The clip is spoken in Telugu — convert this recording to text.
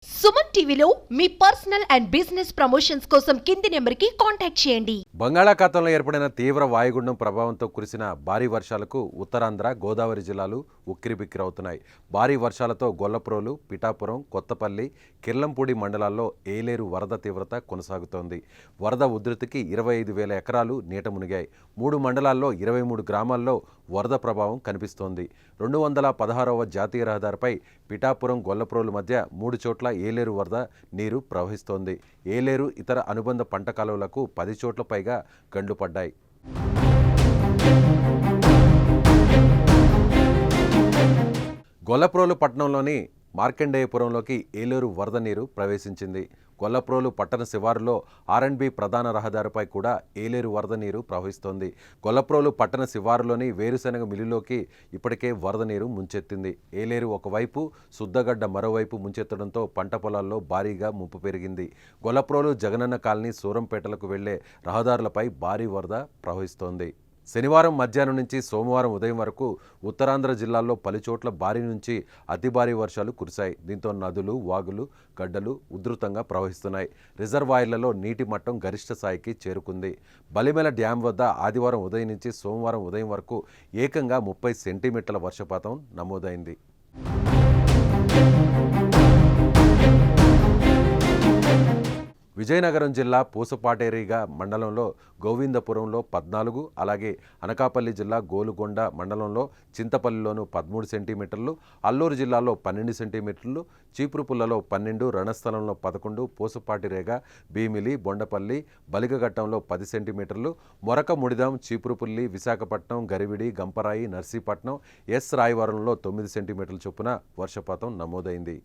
సుమన్ టీవీలో మీ పర్సనల్ అండ్ బిజినెస్ ప్రమోషన్స్ కోసం కింది నెంబర్కి కాంటాక్ట్ చేయండి. బంగాళాఖాతంలో ఏర్పడిన తీవ్ర వాయుగుండం ప్రభావంతో కురిసిన భారీ వర్షాలకు ఉత్తరాంధ్ర, గోదావరి జిల్లాలు ఉక్కిరిబిక్కిరవుతున్నాయి. భారీ వర్షాలతో గొల్లప్రోలు, పిఠాపురం, కొత్తపల్లి, కిర్లంపూడి మండలాల్లో ఏలేరు వరద తీవ్రత కొనసాగుతోంది. వరద ఉధృతికి 25,000 ఎకరాలు నీట మునిగాయి. 3 మండలాల్లో 23 గ్రామాల్లో వరద ప్రభావం కనిపిస్తోంది. 216వ జాతీయ రహదారిపై పిఠాపురం, గొల్లప్రోలు మధ్య 3 చోట్ల ఏలేరు వరద నీరు ప్రవహిస్తోంది. ఏలేరు, ఇతర అనుబంధ పంట కాలువలకు 10 చోట్ల పైగా గండ్లు పడ్డాయి. గొల్లప్రోలు పట్టణంలోని మార్కండేయపురంలోకి ఏలేరు వరద నీరు ప్రవేశించింది. గొల్లప్రోలు పట్టణ శివారులో R&B ప్రధాన రహదారిపై కూడా ఏలేరు వరద నీరు ప్రవహిస్తోంది. గొల్లప్రోలు పట్టణ శివారులోని వేరుశెనగ మిల్లులోకి ఇప్పటికే వరద నీరు ముంచెత్తింది. ఏలేరు ఒకవైపు, సుద్దగడ్డ మరోవైపు ముంచెత్తడంతో పంట పొలాల్లో భారీగా ముప్పు పెరిగింది. గొల్లప్రోలు, జగనన్న కాలనీ, సూరంపేటలకు వెళ్లే రహదారులపై భారీ వరద ప్రవహిస్తోంది. శనివారం మధ్యాహ్నం నుంచి సోమవారం ఉదయం వరకు ఉత్తరాంధ్ర జిల్లాల్లో పలుచోట్ల భారీ నుంచి అతి భారీ వర్షాలు కురిశాయి. దీంతో నదులు, వాగులు, గడ్డలు ఉధృతంగా ప్రవహిస్తున్నాయి. రిజర్వాయర్లలో నీటి మట్టం గరిష్ట స్థాయికి చేరుకుంది. బలిమెల డ్యాం వద్ద ఆదివారం ఉదయం నుంచి సోమవారం ఉదయం వరకు ఏకంగా 30 సెంటీమీటర్ల వర్షపాతం నమోదైంది. విజయనగరం జిల్లా పూసపాటేరిగా మండలంలో గోవిందపురంలో 14, అలాగే అనకాపల్లి జిల్లా గోలుగొండ మండలంలో చింతపల్లిలోను 13 సెంటీమీటర్లు, అల్లూరు జిల్లాలో 12 సెంటీమీటర్లు, చీపురుపుల్లలో 12, రణస్థలంలో 11, పూసపాటిరేగ, భీమిలి, బొండపల్లి, బలిగఘట్టంలో 10 సెంటీమీటర్లు, మొరక ముడిదాం, చీపురుపుల్లి, విశాఖపట్నం, గరివిడి, గంపరాయి, నర్సీపట్నం, రాయవరంలో 9 సెంటీమీటర్ల చొప్పున వర్షపాతం నమోదైంది.